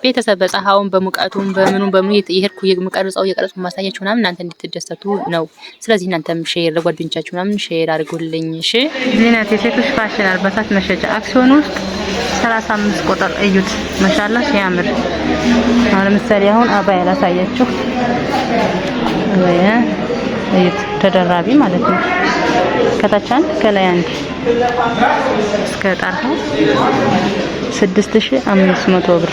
ቤተሰብ በፀሐዩም በሙቀቱም በምኑ እየሄድኩ የምቀርጸው እየቀረጽኩ ማሳያችሁ ምናምን እናንተ እንድትደሰቱ ነው። ስለዚህ እናንተም ሼር ለጓደኞቻችሁ ምናምን ሼር አድርጉልኝ። እሺ ዚነት የሴቶች ፋሽን አልባሳት መሸጫ አክሲዮን ውስጥ 35 ቁጥር እዩት። ማሻአላ ሲያምር። አሁን ለምሳሌ አሁን አባያ ላሳያችሁ። እዩት ተደራቢ ማለት ነው። ከታች አንድ ከላይ አንድ እስከ ጣራው 6500 ብር።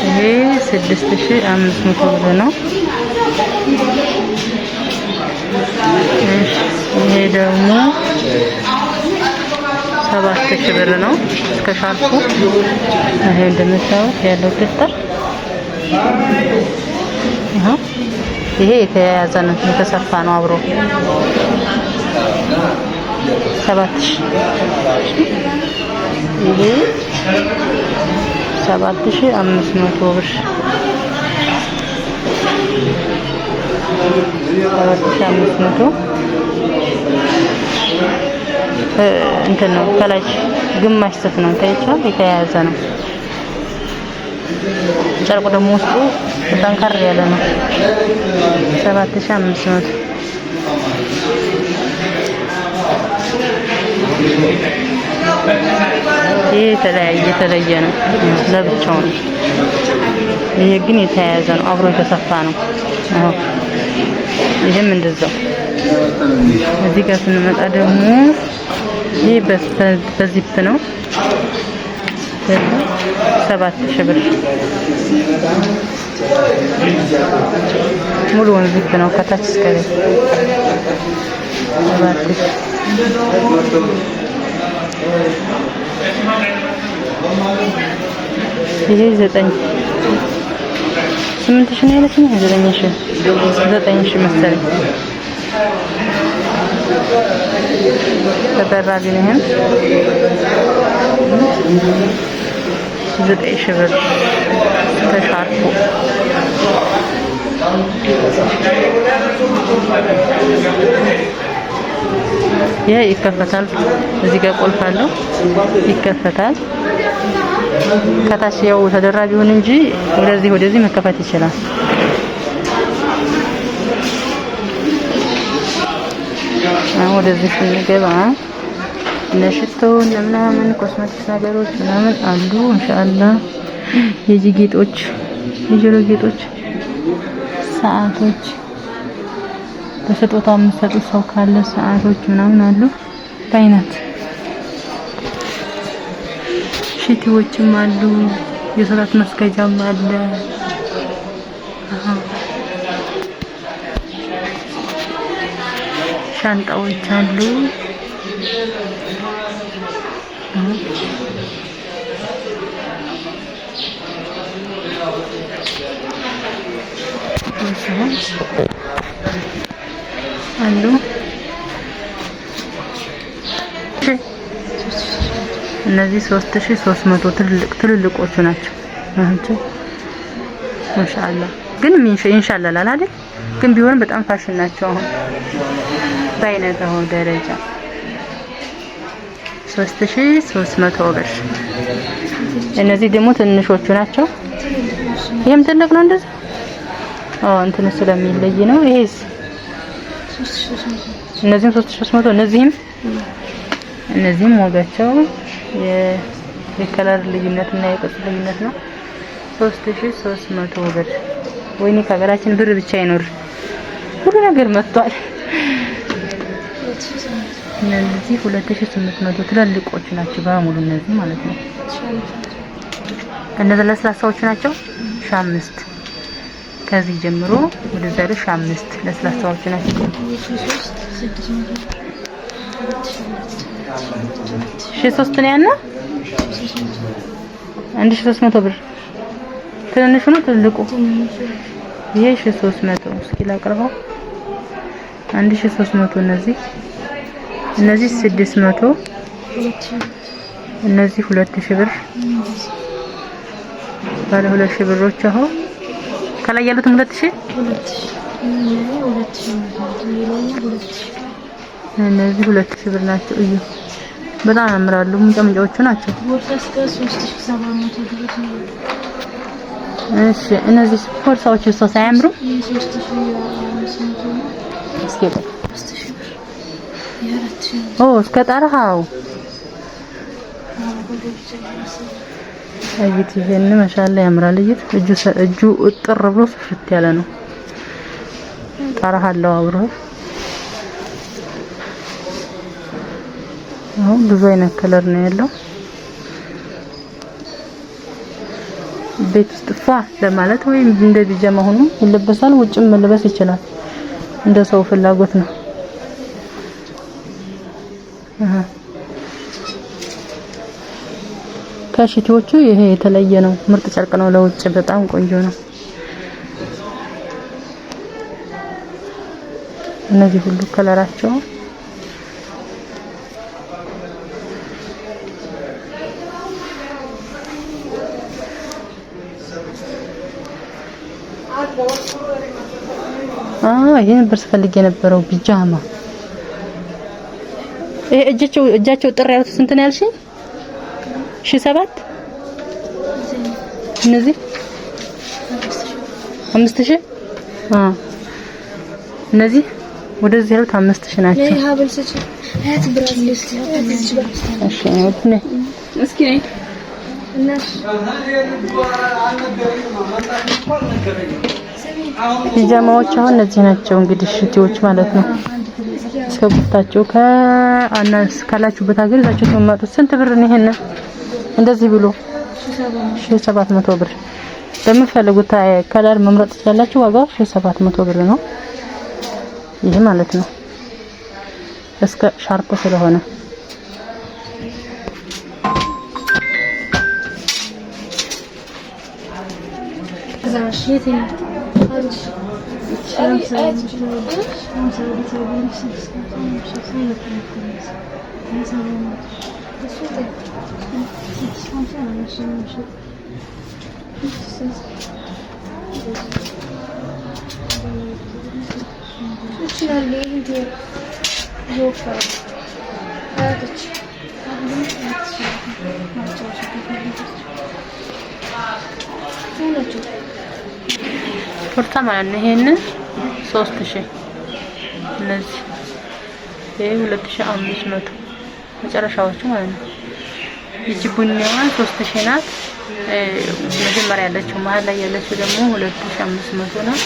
ይሄ 6500 ብር ነው። ይሄ ደግሞ 7000 ብር ነው እስከ ሻርፑ። ይሄ እንደምታዩት ያለው ቅጥር ይሄ የተያያዘ ነው፣ የተሰፋ ነው አብሮ 7000። ይሄ 7500 ብር 7500 እንትን ነው። ከላይ ግማሽ ስፍ ነው ታይቷል፣ የተያያዘ ነው። ጨርቁ ደግሞ ውስጡ ጠንከር ያለ ነው። 7500 ይሄ የተለየ ነው ለብቻው ነው። ይሄ ግን የተያያዘ ነው፣ አብሮ የተሰፋ ነው። ይሄም እንደዛው። እዚህ ጋር ስንመጣ ደግሞ ይሄ በዚፕ ነው 7000 ብር ሙሉውን ዚፕ ነው ከታች እስከ ላይ 7000። ይሄ 8000 ነው ያለችኝ። 9000 መሰለኝ። ተደራቢ ነው። ይሄን 9000 ብር ተሻርፎ ይሄ ይከፈታል። እዚህ ጋር ቁልፍ አለው፣ ይከፈታል። ከታች ያው ተደራቢውን እንጂ ወደዚህ መከፈት ይችላል። ወደዚህ ስንገባ ለሽቶ ምናምን ኮስሜቲክስ ነገሮች ምናምን አሉ። ኢንሻአላህ የእጅ ጌጦች፣ የጆሮ ጌጦች፣ ሰዓቶች በስጦታ የምትሰጡ ሰው ካለ ሰዓቶች ምናምን አሉ በአይነት። ሽቲዎችም አሉ፣ የሰላት መስገጃም አለ። ሻንጣዎች አሉ። አሉ እነዚህ 3300 ትልልቆቹ ናቸው። ማሻአላ ግን ኢንሻአላህ አይደል? ግን ቢሆን በጣም ፋሽን ናቸው። አሁን በአይነታው ደረጃ 3300 ብር። እነዚህ ደግሞ ትንሾቹ ናቸው። ይሄም ትልቅ ነው እንደዚህ። እንትን ስለሚለይ ነው። ይሄስ እነዚህም 3300 እነዚህም ዋጋቸው የከለር ልዩነትና የቅርጽ ልዩነት ነው። 3300 ብር። ወይኔ ከሀገራችን ብር ብቻ አይኖር፣ ሁሉ ነገር መጥቷል። እነዚህ 2800 ትልልቆች ናቸው በሙሉ እነዚህ ማለት ነው። እነዚህ ለስላሳዎች ናቸው 5 ከዚህ ጀምሮ ወደዛ ድረስ 5 ለስላሳዎች ናቸው። 3 ነው ያና 1300 ብር። ትንሹ ነው ትልቁ? ይሄ 1300 እስኪ ላቅርበው። 1300 እነዚህ 600 እነዚህ 2000 ብር ባለ 2000 ብሮች አሁን ከላይ ያሉት 2000 እነዚህ 2000 ብር ናቸው። እዩ በጣም ያምራሉ። ሙጫሙጫዎቹ ናቸው። ቦርሳስከ 3700 ድረስ ነው። እሺ እነዚህ ቦርሳዎች እሷ ሳያምሩ 3500 ነው። እስኪ እስከ ጣራው አይት ይሄን ማሻአላ ያምራል። እጁ እጥር ብሎ ፍት ያለ ነው። ጣራው አለው አብሮ አሁን ብዙ አይነት ከለር ነው ያለው። ቤት ውስጥ ፋ ለማለት ወይም እንደ ቢጃማ ሆኖ ይለበሳል። ውጭም መልበስ ይችላል። እንደ ሰው ፍላጎት ነው። ከሽቲዎቹ ይሄ የተለየ ነው። ምርጥ ጨርቅ ነው። ለውጭ በጣም ቆንጆ ነው። እነዚህ ሁሉ ከለራቸው ይሄን ብርስ ፈልጌ የነበረው ቢጃማ እጃቸው ጥር ያሉት ስንት ነው ያልሽኝ? 1007 እነዚህ 5000 እነዚህ ወደዚህ ያሉት 5000 ናቸው። ነይ ሀብል ስጪ አያት ብራዝሌት እሺ ነው እስኪ ነይ እናሽ ቢጃማዎች አሁን እነዚህ ናቸው እንግዲህ ሽቲዎች ማለት ነው። እስከብታቸው ከአናስ ካላችሁበት ሀገር ይዛችሁ ተመጡት። ስንት ብር ነው ይሄን? እንደዚህ ብሎ 1700 ብር። በመፈልጉት ከለር መምረጥ ትችላላችሁ። ዋጋው 1700 ብር ነው ይሄ ማለት ነው። እስከ ሻርፕ ስለሆነ ቁርጣ ማለት ነው። ይሄን 3000 እነዚህ 2500 መጨረሻዎቹ ማለት ነው። እጅ ቡኒዋ 3000 ናት። መጀመሪያ ያለችው መሀል ላይ ያለችው ደግሞ 2500 ነው።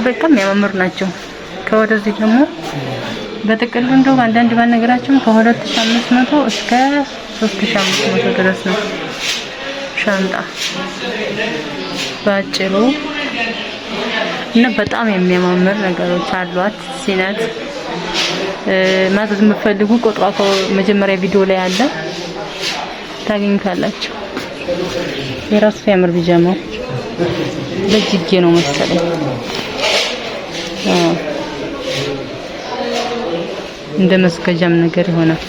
በጣም ያማምሩ ናቸው። ከወደዚህ ደግሞ በጥቅሉ እንደው አንዳንድ ባነገራችሁ ከ2500 እስከ 3500 ድረስ ነው ሻንጣ ባጭሩ። እና በጣም የሚያማምር ነገሮች አሏት። ሲነት ማዘዝ የምትፈልጉ ቁጥሯ መጀመሪያ ቪዲዮ ላይ አለ ታገኙታላችሁ። የራሱ ያምር ቢጃማው በእጅጌ ነው መሰለኝ። እንደ መስከጃም ነገር ይሆናል።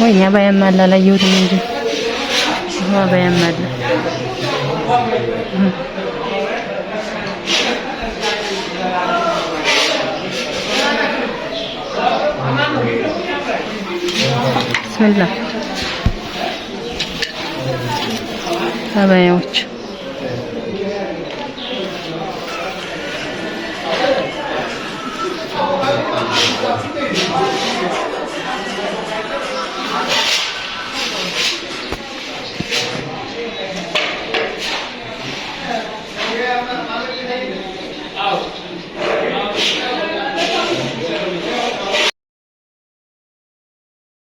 ወይኛ ባያማላ ላይ ይወድ እንጂ ባያማላ ብስሚላህ አባያዎች